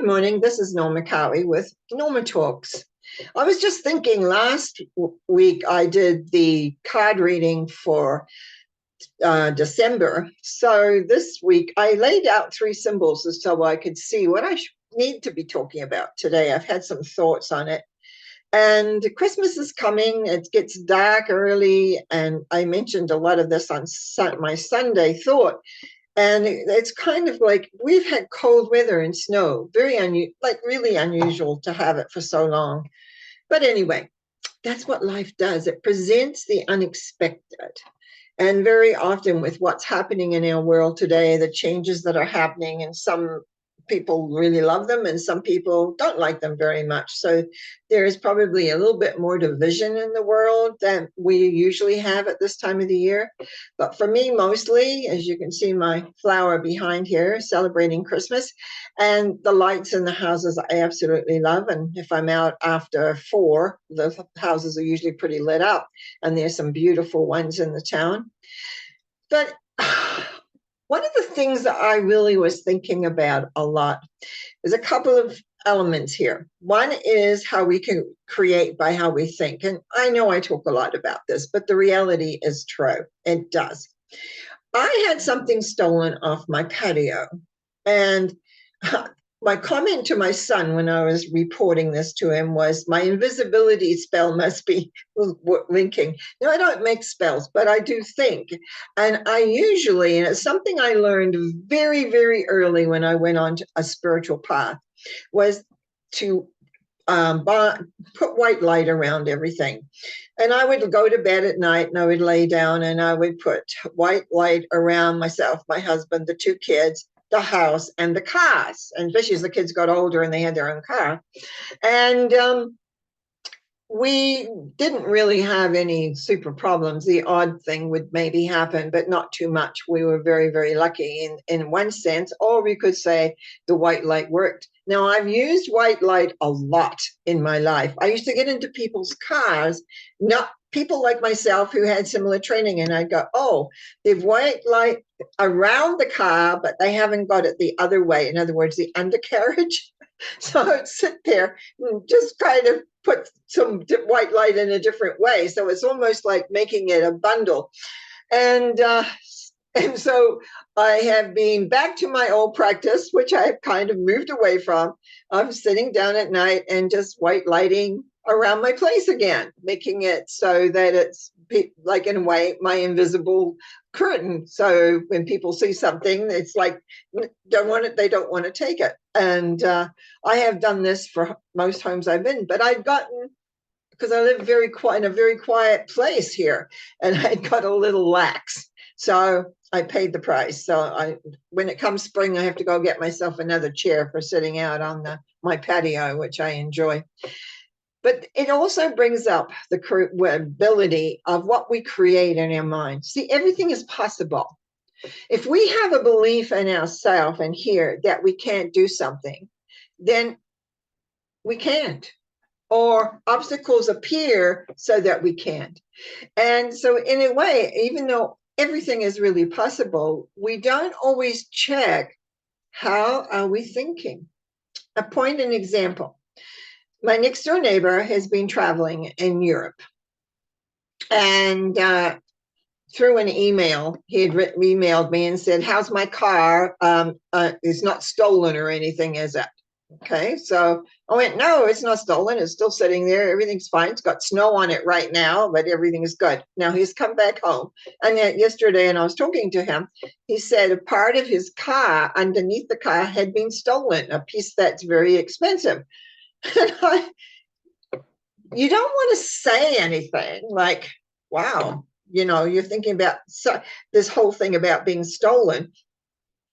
Good morning. This is Norma Cowie with Norma Talks. I was just thinking last week I did the card reading for December. So this week I laid out three symbols so I could see what I need to be talking about today. I've had some thoughts on it. And Christmas is coming. It gets dark early. And I mentioned a lot of this on my Sunday thought. And it's kind of like we've had cold weather and snow, really unusual to have it for so long. But anyway, that's what life does. It presents the unexpected. And very often with what's happening in our world today, the changes that are happening, and some people really love them and some people don't like them very much. So there is probably a little bit more division in the world than we usually have at this time of the year. But for me, mostly, as you can see my flower behind here, celebrating Christmas, and the lights in the houses I absolutely love. And if I'm out after 4, the houses are usually pretty lit up, and there's some beautiful ones in the town. But one of the things that I really was thinking about a lot is a couple of elements here. One is how we can create by how we think. And I know I talk a lot about this, but the reality is true. It does. I had something stolen off my patio. And my comment to my son when I was reporting this to him was, my invisibility spell must be winking. No, I don't make spells, but I do think. And I usually, and it's something I learned very, very early when I went on a spiritual path, was to put white light around everything. And I would go to bed at night and I would lay down and I would put white light around myself, my husband, the 2 kids, the house, and the cars. And especially as the kids got older and they had their own car. And we didn't really have any super problems. The odd thing would maybe happen, but not too much. We were very, very lucky in one sense, or we could say the white light worked. Now, I've used white light a lot in my life. I used to get into people's cars, not people like myself who had similar training, and I'd go, oh, they've white light around the car, but they haven't got it the other way. In other words, the undercarriage. So I'd sit there and just kind of put some white light in a different way. So it's almost like making it a bundle. And so I have been back to my old practice, which I have kind of moved away from. I'm sitting down at night and just white lighting around my place again, making it so that it's like, in a way, my invisible curtain. So when people see something, it's like they don't want to take it. And I have done this for most homes I've been, but I've gotten, because I live in a very quiet place here, and I got a little lax. So I paid the price. So when it comes spring, I have to go get myself another chair for sitting out on my patio, which I enjoy. But it also brings up the ability of what we create in our mind. See, everything is possible. If we have a belief in ourselves and here that we can't do something, then we can't. Or obstacles appear so that we can't. And so in a way, even though everything is really possible, we don't always check how are we thinking. An example. My next door neighbor has been traveling in Europe. And through an email, he had emailed me and said, how's my car? It's not stolen or anything, is it? Okay, so I went, no, it's not stolen. It's still sitting there. Everything's fine. It's got snow on it right now, but everything is good. Now he's come back home. And yet yesterday, and I was talking to him, he said a part of his car underneath the car had been stolen, a piece that's very expensive. And you don't want to say anything like, wow, you're thinking about this whole thing about being stolen,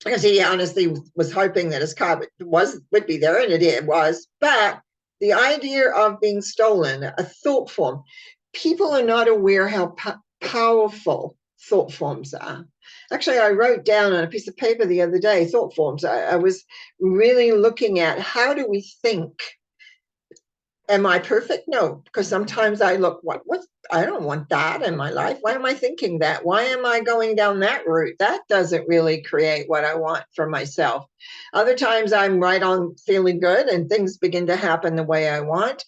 because he honestly was hoping that his car would be there, and it was. But the idea of being stolen, a thought form, people are not aware how powerful thought forms are. Actually, I wrote down on a piece of paper the other day, thought forms. I was really looking at how do we think. Am I perfect? No, because sometimes I look, what, I don't want that in my life. Why am I thinking that? Why am I going down that route? That doesn't really create what I want for myself. Other times I'm right on feeling good and things begin to happen the way I want.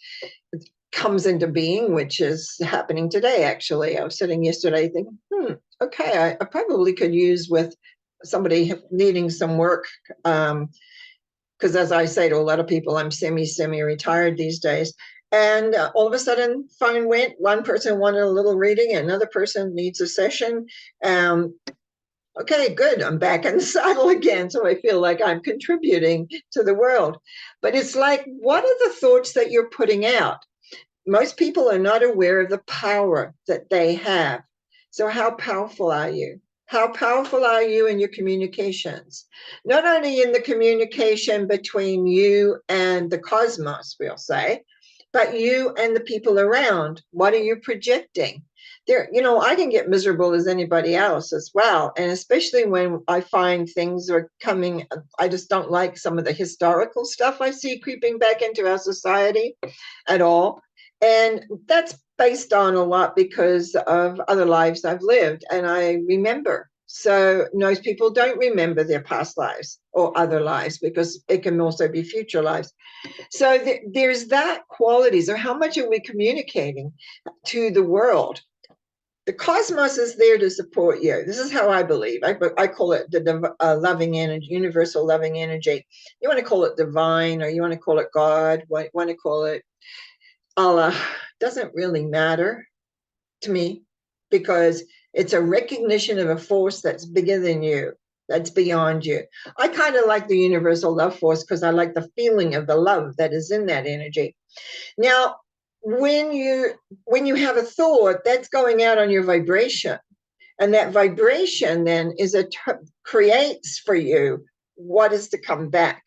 It comes into being, which is happening today, actually. I was sitting yesterday thinking, okay, I probably could use with somebody needing some work. Because as I say to a lot of people, I'm semi retired these days. And all of a sudden, phone went. One person wanted a little reading, another person needs a session. Um, okay, good. I'm back in the saddle again. So I feel like I'm contributing to the world. But it's like, what are the thoughts that you're putting out? Most people are not aware of the power that they have. So, how powerful are you? How powerful are you in your communications? Not only in the communication between you and the cosmos, we'll say, but you and the people around. What are you projecting? There, I can get miserable as anybody else as well. And especially when I find things are coming, I just don't like some of the historical stuff I see creeping back into our society at all. And that's based on a lot because of other lives I've lived and I remember. So most people don't remember their past lives or other lives because it can also be future lives. So there's that quality. So how much are we communicating to the world? The cosmos is there to support you. This is how I believe. I call it the loving energy, universal loving energy. You want to call it divine or you want to call it God, what you want to call it Allah, doesn't really matter to me because it's a recognition of a force that's bigger than you, that's beyond you. I kind of like the universal love force because I like the feeling of the love that is in that energy. Now, when you have a thought, that's going out on your vibration, and that vibration then creates for you what is to come back.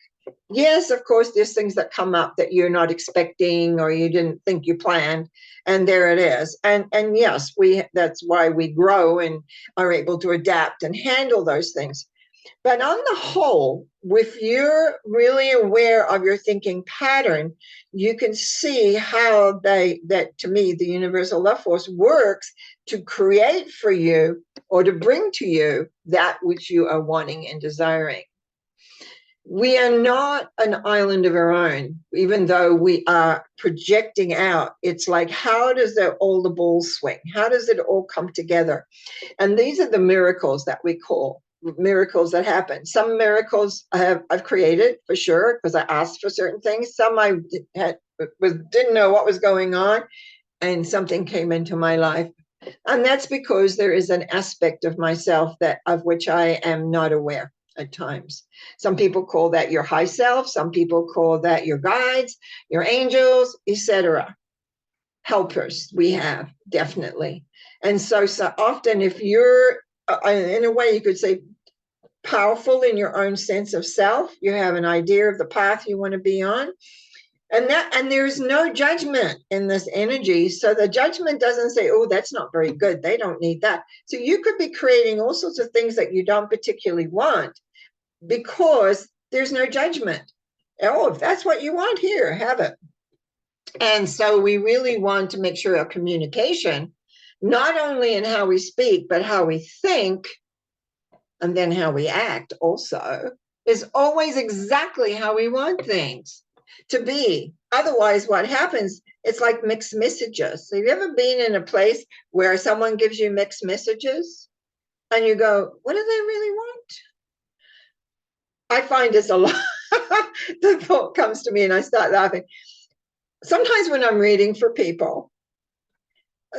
Yes, of course, there's things that come up that you're not expecting or you didn't think you planned, and there it is. And yes, that's why we grow and are able to adapt and handle those things. But on the whole, if you're really aware of your thinking pattern, you can see how that to me, the universal love force works to create for you or to bring to you that which you are wanting and desiring. We are not an island of our own, even though we are projecting out. It's like, how does all the balls swing? How does it all come together? And these are the miracles that we call miracles that happen. Some miracles I've created for sure because I asked for certain things. Some I didn't know what was going on, and something came into my life. And that's because there is an aspect of myself that of which I am not aware at times. Some people call that your high self. Some people call that your guides, your angels, etc. Helpers we have definitely. And so often, if you're in a way, you could say powerful in your own sense of self, you have an idea of the path you want to be on, and there's no judgment in this energy. So the judgment doesn't say, oh, that's not very good, they don't need that. So you could be creating all sorts of things that you don't particularly want because there's no judgment. Oh, if that's what you want, here, have it. And so we really want to make sure our communication, not only in how we speak, but how we think, and then how we act also, is always exactly how we want things to be. Otherwise, what happens, it's like mixed messages. Have you ever been in a place where someone gives you mixed messages and you go, what do they really want? I find this a lot. The thought comes to me and I start laughing. Sometimes when I'm reading for people,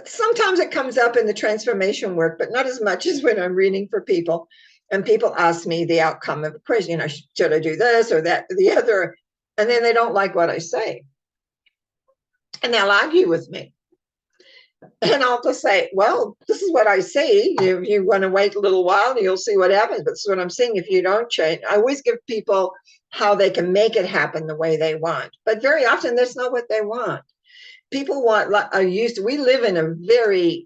sometimes it comes up in the transformation work, but not as much as when I'm reading for people. And people ask me the outcome of a question, should I do this or that or the other? And then they don't like what I say. And they'll argue with me. And I'll just say, well, this is what I see. If you want to wait a little while, you'll see what happens. But this is what I'm seeing. If you don't change, I always give people how they can make it happen the way they want. But very often, that's not what they want. People want, we live in a very,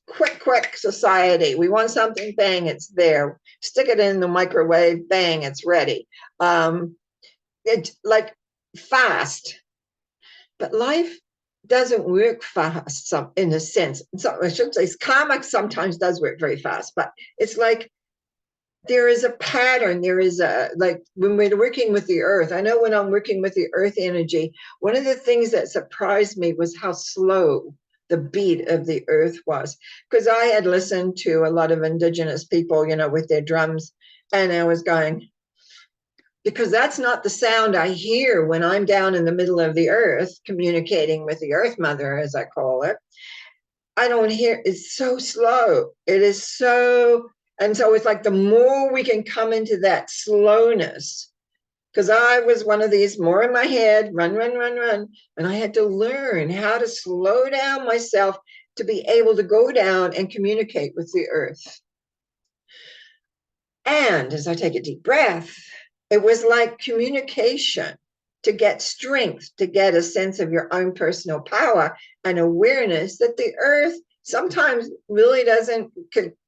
quick society. We want something, bang, it's there. Stick it in the microwave, bang, it's ready. It's like fast. But life doesn't work fast, in a sense. So I should say karma sometimes does work very fast, but it's like there is a pattern. There is like when we're working with the earth. I know when I'm working with the earth energy, one of the things that surprised me was how slow the beat of the earth was. Because I had listened to a lot of indigenous people, with their drums, and I was going, because that's not the sound I hear when I'm down in the middle of the earth communicating with the earth mother, as I call it. I don't hear, it's so slow. It is so, and so it's like the more we can come into that slowness, because I was one of these more in my head, run, run, run, run. And I had to learn how to slow down myself to be able to go down and communicate with the earth. And as I take a deep breath, it was like communication to get strength, to get a sense of your own personal power and awareness that the earth sometimes really doesn't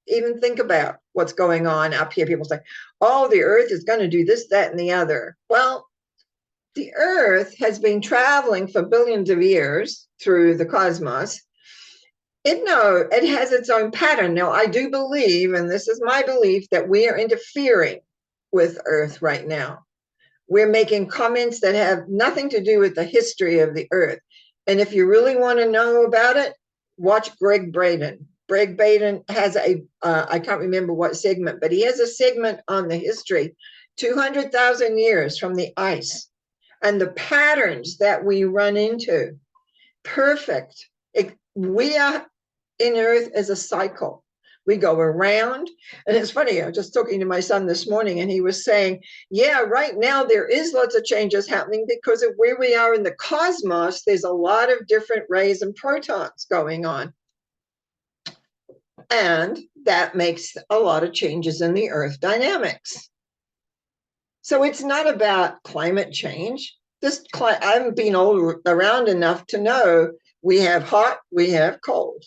even think about what's going on up here. People say, oh, the earth is going to do this, that, and the other. Well, the earth has been traveling for billions of years through the cosmos. It has its own pattern. Now, I do believe, and this is my belief, that we are interfering with Earth right now. We're making comments that have nothing to do with the history of the Earth. And if you really want to know about it, watch Greg Braden. Greg Braden has I can't remember what segment, but he has a segment on the history, 200,000 years from the ice, and the patterns that we run into. Perfect. We are in Earth as a cycle. We go around. And it's funny, I was just talking to my son this morning, and he was saying, yeah, right now there is lots of changes happening because of where we are in the cosmos. There's a lot of different rays and protons going on. And that makes a lot of changes in the Earth dynamics. So it's not about climate change. I've been around enough to know we have hot, we have cold.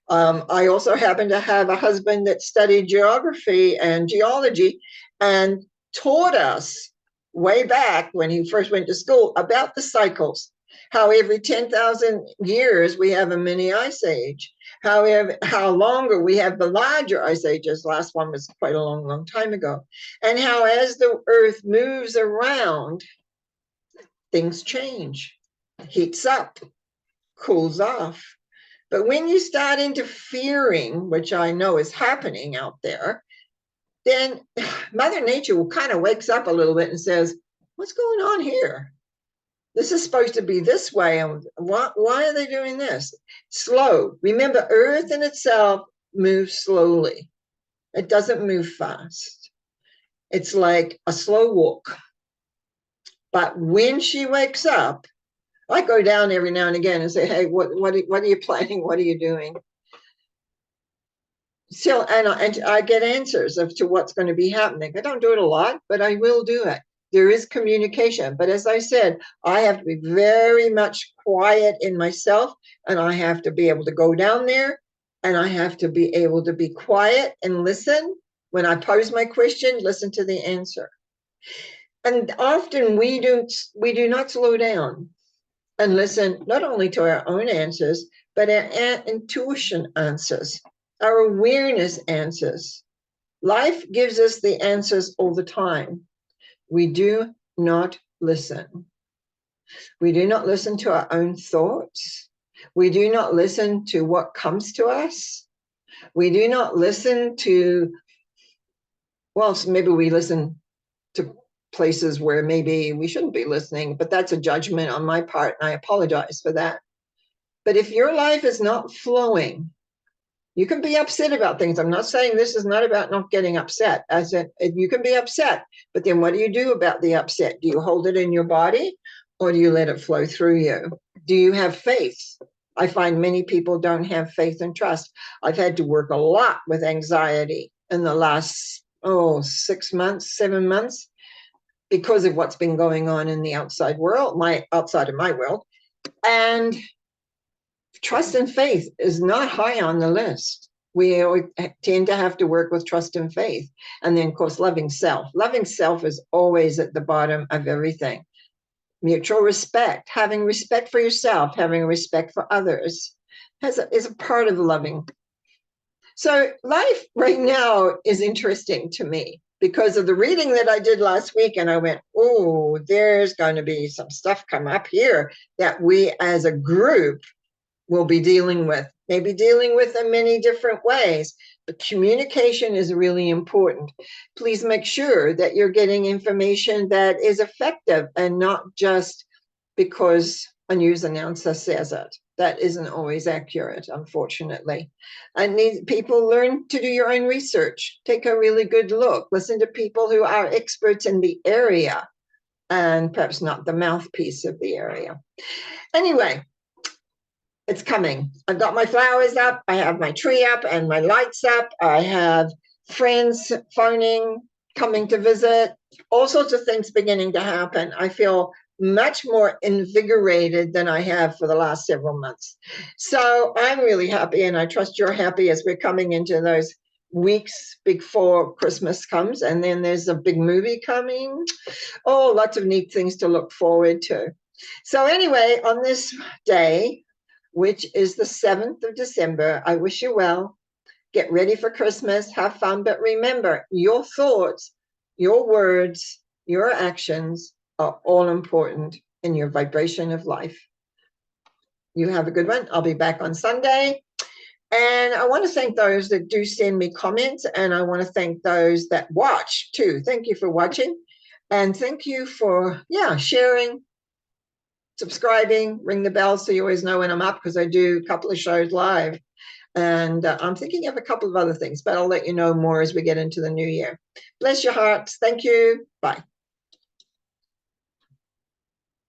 I also happen to have a husband that studied geography and geology and taught us way back when he first went to school about the cycles, how every 10,000 years we have a mini ice age, how longer we have the larger ice ages. Last one was quite a long, long time ago. And how as the earth moves around, things change, heats up, cools off. But when you start interfering, which I know is happening out there, then Mother Nature will kind of wakes up a little bit and says, what's going on here? This is supposed to be this way. And why are they doing this? Slow. Remember, Earth in itself moves slowly. It doesn't move fast. It's like a slow walk. But when she wakes up, I go down every now and again and say, hey, what are you planning? What are you doing? So, and I get answers as to what's going to be happening. I don't do it a lot, but I will do it. There is communication. But as I said, I have to be very much quiet in myself, and I have to be able to go down there, and I have to be able to be quiet and listen. When I pose my question, listen to the answer. And often we do not slow down and listen not only to our own answers, but our intuition answers, our awareness answers. Life gives us the answers all the time. We do not listen. We do not listen to our own thoughts. We do not listen to what comes to us. We do not listen to, well, so maybe we listen to places where maybe we shouldn't be listening, but that's a judgment on my part, and I apologize for that. But if your life is not flowing, you can be upset about things. I'm not saying this is not about not getting upset. As in, you can be upset, but then what do you do about the upset? Do you hold it in your body, or do you let it flow through you? Do you have faith? I find many people don't have faith and trust. I've had to work a lot with anxiety in the last 6 months, 7 months, because of what's been going on in the outside world, outside of my world. And trust and faith is not high on the list. We tend to have to work with trust and faith. And then, of course, loving self. Loving self is always at the bottom of everything. Mutual respect, having respect for yourself, having respect for others is a part of loving. So life right now is interesting to me because of the reading that I did last week. And I went, oh, there's going to be some stuff come up here that we as a group will be dealing with, maybe dealing with in many different ways. But communication is really important. Please make sure that you're getting information that is effective and not just because a news announcer says it. That isn't always accurate, unfortunately. And people learn to do your own research. Take a really good look. Listen to people who are experts in the area and perhaps not the mouthpiece of the area. Anyway, it's coming. I've got my flowers up. I have my tree up and my lights up. I have friends phoning, coming to visit, all sorts of things beginning to happen. I feel much more invigorated than I have for the last several months. So I'm really happy, and I trust you're happy as we're coming into those weeks before Christmas comes. And then there's a big movie coming. Oh, lots of neat things to look forward to. So anyway, on this day, which is the 7th of December, I wish you well. Get ready for Christmas, have fun, but remember, your thoughts, your words, your actions are all important in your vibration of life. You have a good one. I'll be back on Sunday. And I want to thank those that do send me comments, and I want to thank those that watch too. Thank you for watching, and thank you for sharing, subscribing, ring the bell so you always know when I'm up, because I do a couple of shows live. And I'm thinking of a couple of other things, but I'll let you know more as we get into the new year. Bless your hearts. Thank you. Bye.